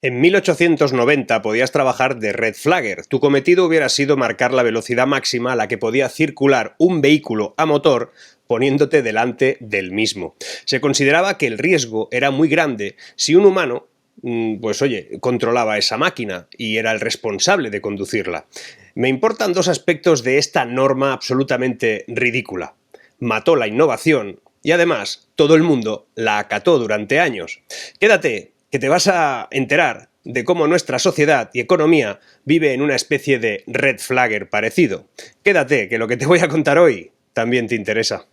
En 1890 podías trabajar de red flagger. Tu cometido hubiera sido marcar la velocidad máxima a la que podía circular un vehículo a motor poniéndote delante del mismo. Se consideraba que el riesgo era muy grande si un humano, pues oye, controlaba esa máquina y era el responsable de conducirla. Me importan dos aspectos de esta norma absolutamente ridícula. Mató la innovación y además todo el mundo la acató durante años. Quédate, que te vas a enterar de cómo nuestra sociedad y economía vive en una especie de red flagger parecido. Quédate, que lo que te voy a contar hoy también te interesa.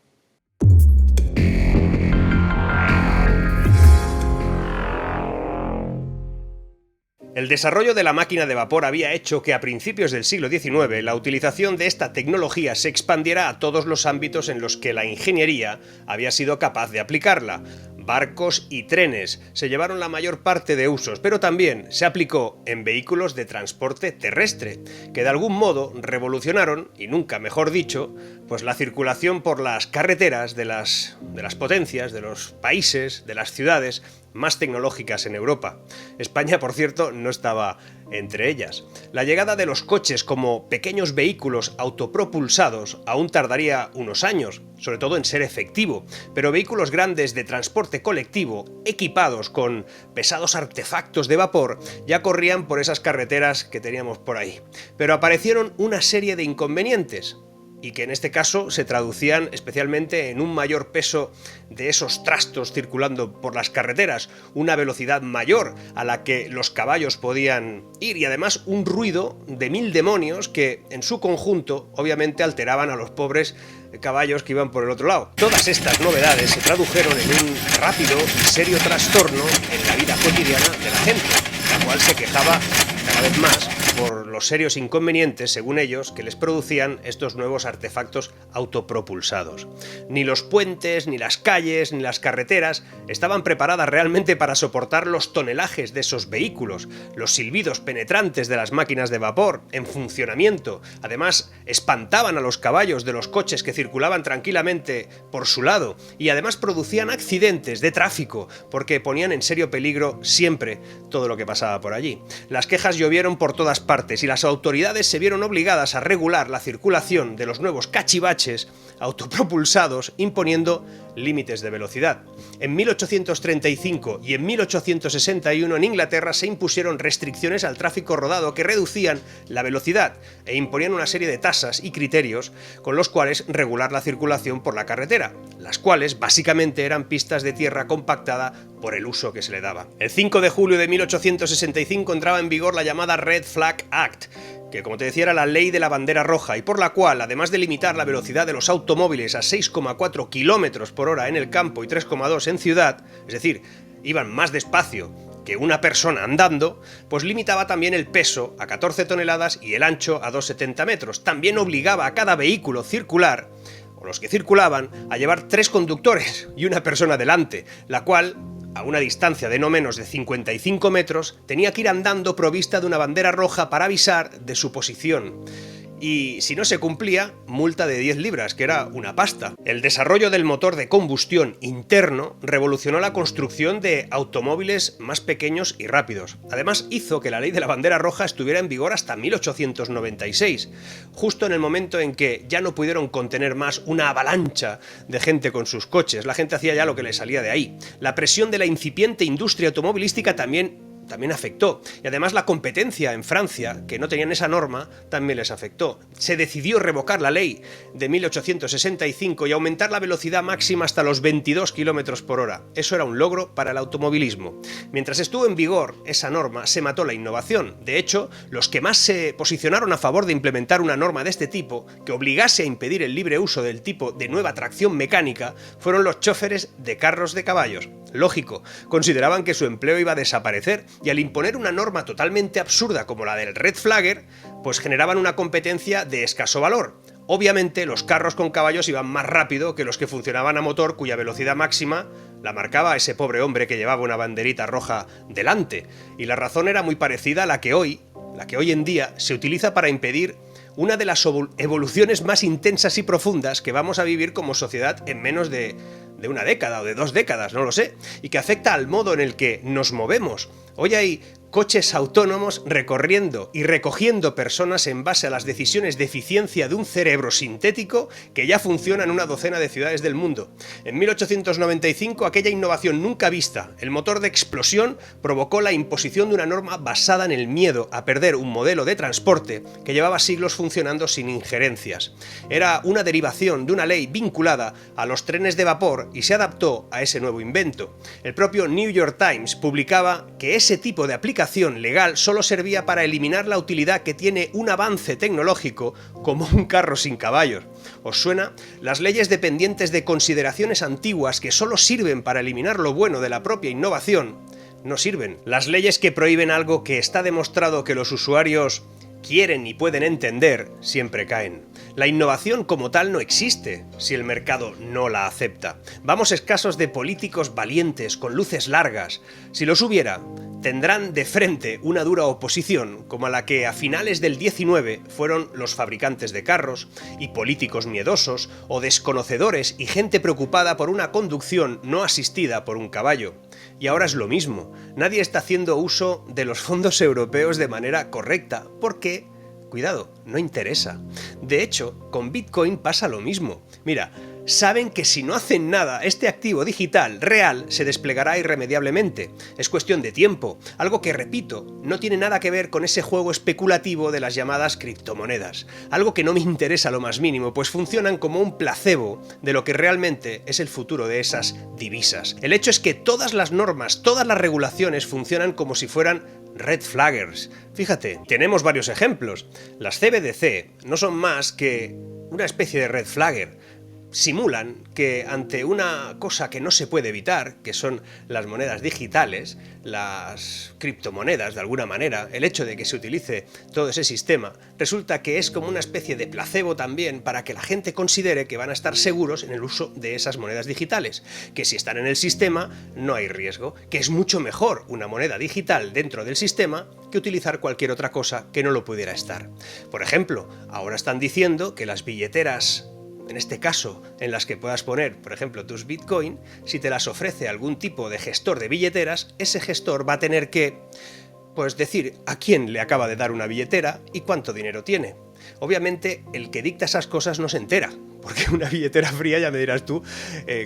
El desarrollo de la máquina de vapor había hecho que a principios del siglo XIX la utilización de esta tecnología se expandiera a todos los ámbitos en los que la ingeniería había sido capaz de aplicarla. Barcos y trenes se llevaron la mayor parte de usos, pero también se aplicó en vehículos de transporte terrestre, que de algún modo revolucionaron, y nunca mejor dicho, pues la circulación por las carreteras de las potencias, de los países, de las ciudades más tecnológicas en Europa. España, por cierto, no estaba entre ellas. La llegada de los coches como pequeños vehículos autopropulsados aún tardaría unos años, sobre todo en ser efectivo, pero vehículos grandes de transporte colectivo, equipados con pesados artefactos de vapor, ya corrían por esas carreteras que teníamos por ahí. Pero aparecieron una serie de inconvenientes, y que en este caso se traducían especialmente en un mayor peso de esos trastos circulando por las carreteras, una velocidad mayor a la que los caballos podían ir y además un ruido de mil demonios que en su conjunto obviamente alteraban a los pobres caballos que iban por el otro lado. Todas estas novedades se tradujeron en un rápido y serio trastorno en la vida cotidiana de la gente, la cual se quejaba cada vez más por los serios inconvenientes, según ellos, que les producían estos nuevos artefactos autopropulsados. Ni los puentes, ni las calles, ni las carreteras estaban preparadas realmente para soportar los tonelajes de esos vehículos, los silbidos penetrantes de las máquinas de vapor en funcionamiento. Además, espantaban a los caballos de los coches que circulaban tranquilamente por su lado y además producían accidentes de tráfico porque ponían en serio peligro siempre todo lo que pasaba por allí. Las quejas llovieron por todas partes y las autoridades se vieron obligadas a regular la circulación de los nuevos cachivaches autopropulsados imponiendo límites de velocidad. En 1835 y en 1861 en Inglaterra se impusieron restricciones al tráfico rodado que reducían la velocidad e imponían una serie de tasas y criterios con los cuales regular la circulación por la carretera, las cuales básicamente eran pistas de tierra compactada por el uso que se le daba. El 5 de julio de 1865 entraba en vigor la llamada Red Flag Act, que como te decía era la ley de la bandera roja y por la cual, además de limitar la velocidad de los automóviles a 6,4 km por hora en el campo y 3,2 en ciudad, es decir, iban más despacio que una persona andando, pues limitaba también el peso a 14 toneladas y el ancho a 2,70 metros. También obligaba a cada vehículo circular, o los que circulaban, a llevar 3 conductores y una persona delante, la cual, a una distancia de no menos de 55 metros, tenía que ir andando provista de una bandera roja para avisar de su posición. Y si no se cumplía, multa de 10 libras, que era una pasta. El desarrollo del motor de combustión interno revolucionó la construcción de automóviles más pequeños y rápidos. Además, hizo que la ley de la bandera roja estuviera en vigor hasta 1896, justo en el momento en que ya no pudieron contener más una avalancha de gente con sus coches. La gente hacía ya lo que le salía de ahí. La presión de la incipiente industria automovilística también afectó. Y además la competencia en Francia, que no tenían esa norma, también les afectó. Se decidió revocar la ley de 1865 y aumentar la velocidad máxima hasta los 22 km por hora. Eso era un logro para el automovilismo. Mientras estuvo en vigor esa norma, se mató la innovación. De hecho, los que más se posicionaron a favor de implementar una norma de este tipo, que obligase a impedir el libre uso del tipo de nueva tracción mecánica, fueron los choferes de carros de caballos. Lógico, consideraban que su empleo iba a desaparecer y al imponer una norma totalmente absurda como la del Red Flagger, pues generaban una competencia de escaso valor. Obviamente los carros con caballos iban más rápido que los que funcionaban a motor cuya velocidad máxima la marcaba ese pobre hombre que llevaba una banderita roja delante. Y la razón era muy parecida a la que hoy en día se utiliza para impedir una de las evoluciones más intensas y profundas que vamos a vivir como sociedad en menos de una década o de 2 décadas, no lo sé, y que afecta al modo en el que nos movemos. Hoy hay coches autónomos recorriendo y recogiendo personas en base a las decisiones de eficiencia de un cerebro sintético que ya funciona en una docena de ciudades del mundo. En 1895, aquella innovación nunca vista, el motor de explosión, provocó la imposición de una norma basada en el miedo a perder un modelo de transporte que llevaba siglos funcionando sin injerencias. Era una derivación de una ley vinculada a los trenes de vapor y se adaptó a ese nuevo invento. El propio New York Times publicaba que ese tipo de aplicación legal solo servía para eliminar la utilidad que tiene un avance tecnológico como un carro sin caballos. ¿Os suena? Las leyes dependientes de consideraciones antiguas que solo sirven para eliminar lo bueno de la propia innovación no sirven. Las leyes que prohíben algo que está demostrado que los usuarios quieren y pueden entender, siempre caen. La innovación como tal no existe si el mercado no la acepta. Vamos escasos de políticos valientes con luces largas. Si los hubiera, tendrán de frente una dura oposición como a la que a finales del 19 fueron los fabricantes de carros y políticos miedosos o desconocedores y gente preocupada por una conducción no asistida por un caballo. Y ahora es lo mismo. Nadie está haciendo uso de los fondos europeos de manera correcta porque, cuidado, no interesa. De hecho, con Bitcoin pasa lo mismo. Mira, saben que si no hacen nada, este activo digital real se desplegará irremediablemente. Es cuestión de tiempo, algo que, repito, no tiene nada que ver con ese juego especulativo de las llamadas criptomonedas. Algo que no me interesa lo más mínimo, pues funcionan como un placebo de lo que realmente es el futuro de esas divisas. El hecho es que todas las normas, todas las regulaciones funcionan como si fueran red flaggers. Fíjate, tenemos varios ejemplos. Las CBDC no son más que una especie de red flagger. Simulan que ante una cosa que no se puede evitar, que son las monedas digitales, las criptomonedas de alguna manera, el hecho de que se utilice todo ese sistema, resulta que es como una especie de placebo también para que la gente considere que van a estar seguros en el uso de esas monedas digitales, que si están en el sistema no hay riesgo, que es mucho mejor una moneda digital dentro del sistema que utilizar cualquier otra cosa que no lo pudiera estar. Por ejemplo, ahora están diciendo que las billeteras, en este caso, en las que puedas poner, por ejemplo, tus Bitcoin, si te las ofrece algún tipo de gestor de billeteras, ese gestor va a tener que, pues, decir a quién le acaba de dar una billetera y cuánto dinero tiene. Obviamente, el que dicta esas cosas no se entera, porque una billetera fría, ya me dirás tú,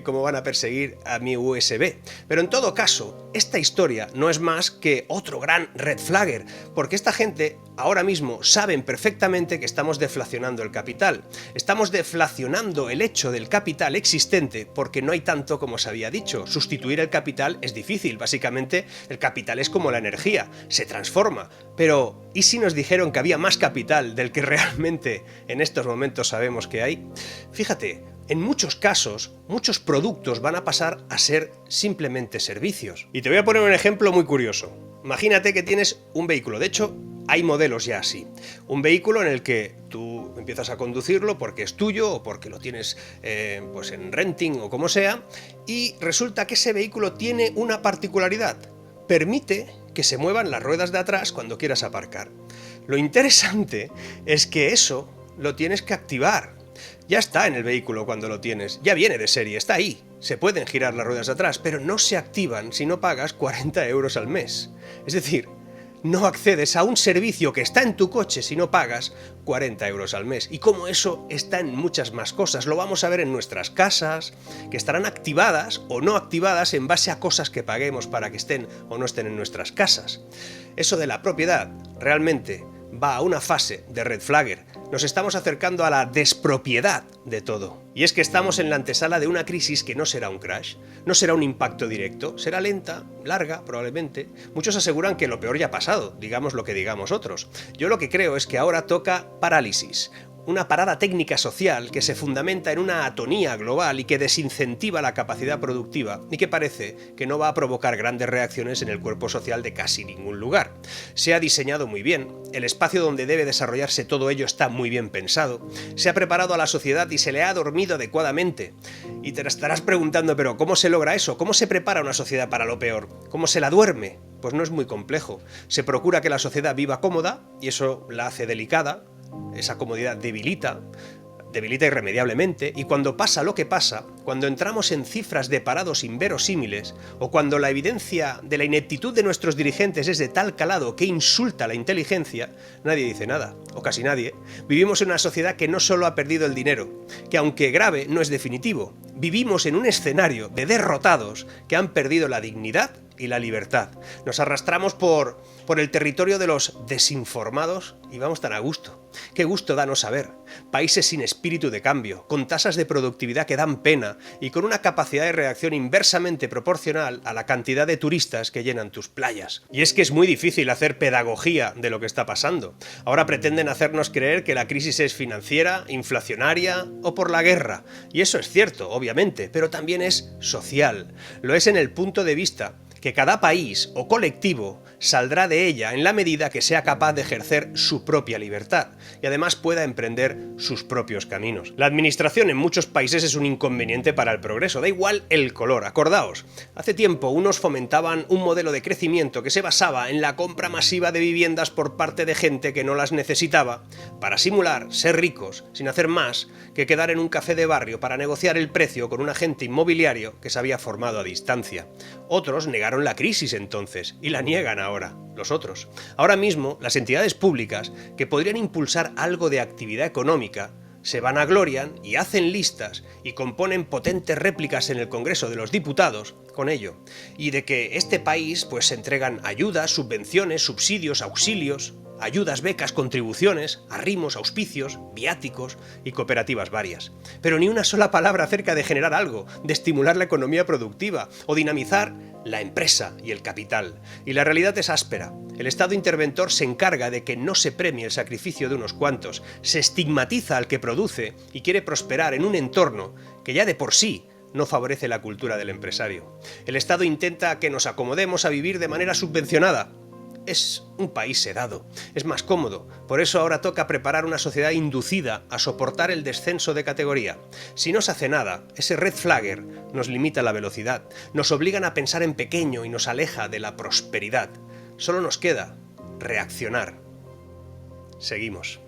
cómo van a perseguir a mi USB. Pero en todo caso, esta historia no es más que otro gran red flagger, porque esta gente ahora mismo saben perfectamente que estamos deflacionando el capital. Estamos deflacionando el hecho del capital existente porque no hay tanto como se había dicho. Sustituir el capital es difícil, básicamente el capital es como la energía, se transforma. Pero, ¿y si nos dijeron que había más capital del que realmente en estos momentos sabemos que hay? Fíjate, en muchos casos, muchos productos van a pasar a ser simplemente servicios. Y te voy a poner un ejemplo muy curioso. Imagínate que tienes un vehículo, de hecho, hay modelos ya así. Un vehículo en el que tú empiezas a conducirlo porque es tuyo o porque lo tienes pues en renting o como sea, y resulta que ese vehículo tiene una particularidad. Permite que se muevan las ruedas de atrás cuando quieras aparcar. Lo interesante es que eso lo tienes que activar. Ya está en el vehículo cuando lo tienes, ya viene de serie, está ahí. Se pueden girar las ruedas de atrás, pero no se activan si no pagas 40 euros al mes. Es decir, no accedes a un servicio que está en tu coche si no pagas 40 euros al mes. Y como eso está en muchas más cosas. Lo vamos a ver en nuestras casas, que estarán activadas o no activadas en base a cosas que paguemos para que estén o no estén en nuestras casas. Eso de la propiedad realmente va a una fase de red flagger. Nos estamos acercando a la despropiedad de todo. Y es que estamos en la antesala de una crisis que no será un crash, no será un impacto directo, será lenta, larga, probablemente. Muchos aseguran que lo peor ya ha pasado, digamos lo que digamos otros. Yo lo que creo es que ahora toca parálisis. Una parada técnica social que se fundamenta en una atonía global y que desincentiva la capacidad productiva y que parece que no va a provocar grandes reacciones en el cuerpo social de casi ningún lugar. Se ha diseñado muy bien, el espacio donde debe desarrollarse todo ello está muy bien pensado, se ha preparado a la sociedad y se le ha dormido adecuadamente. Y te estarás preguntando, pero ¿cómo se logra eso? ¿Cómo se prepara una sociedad para lo peor? ¿Cómo se la duerme? Pues no es muy complejo. Se procura que la sociedad viva cómoda y eso la hace delicada. Esa comodidad debilita debilita irremediablemente, y cuando pasa lo que pasa, cuando entramos en cifras de parados inverosímiles, o cuando la evidencia de la ineptitud de nuestros dirigentes es de tal calado que insulta la inteligencia, nadie dice nada, o casi nadie. Vivimos en una sociedad que no solo ha perdido el dinero, que aunque grave no es definitivo. Vivimos en un escenario de derrotados que han perdido la dignidad y la libertad. Nos arrastramos por el territorio de los desinformados y vamos tan a gusto. Qué gusto da no saber. Países sin espíritu de cambio, con tasas de productividad que dan pena y con una capacidad de reacción inversamente proporcional a la cantidad de turistas que llenan tus playas. Y es que es muy difícil hacer pedagogía de lo que está pasando. Ahora pretenden hacernos creer que la crisis es financiera, inflacionaria o por la guerra. Y eso es cierto, obviamente, pero también es social. Lo es en el punto de vista que cada país o colectivo saldrá de ella en la medida que sea capaz de ejercer su propia libertad y además pueda emprender sus propios caminos. La administración en muchos países es un inconveniente para el progreso, da igual el color. Acordaos, hace tiempo unos fomentaban un modelo de crecimiento que se basaba en la compra masiva de viviendas por parte de gente que no las necesitaba para simular ser ricos sin hacer más que quedar en un café de barrio para negociar el precio con un agente inmobiliario que se había formado a distancia. Otros negaron la crisis entonces y la niegan ahora, los otros. Ahora mismo, las entidades públicas que podrían impulsar algo de actividad económica se vanaglorian y hacen listas y componen potentes réplicas en el Congreso de los Diputados con ello, y de que este país pues se entregan ayudas, subvenciones, subsidios, auxilios, ayudas, becas, contribuciones, arrimos, auspicios, viáticos y cooperativas varias. Pero ni una sola palabra acerca de generar algo, de estimular la economía productiva o dinamizar la empresa y el capital. Y la realidad es áspera. El Estado interventor se encarga de que no se premie el sacrificio de unos cuantos, se estigmatiza al que produce y quiere prosperar en un entorno que ya de por sí no favorece la cultura del empresario. El Estado intenta que nos acomodemos a vivir de manera subvencionada. Es un país sedado, es más cómodo, por eso ahora toca preparar una sociedad inducida a soportar el descenso de categoría. Si no se hace nada, ese red flagger nos limita la velocidad, nos obligan a pensar en pequeño y nos aleja de la prosperidad. Solo nos queda reaccionar. Seguimos.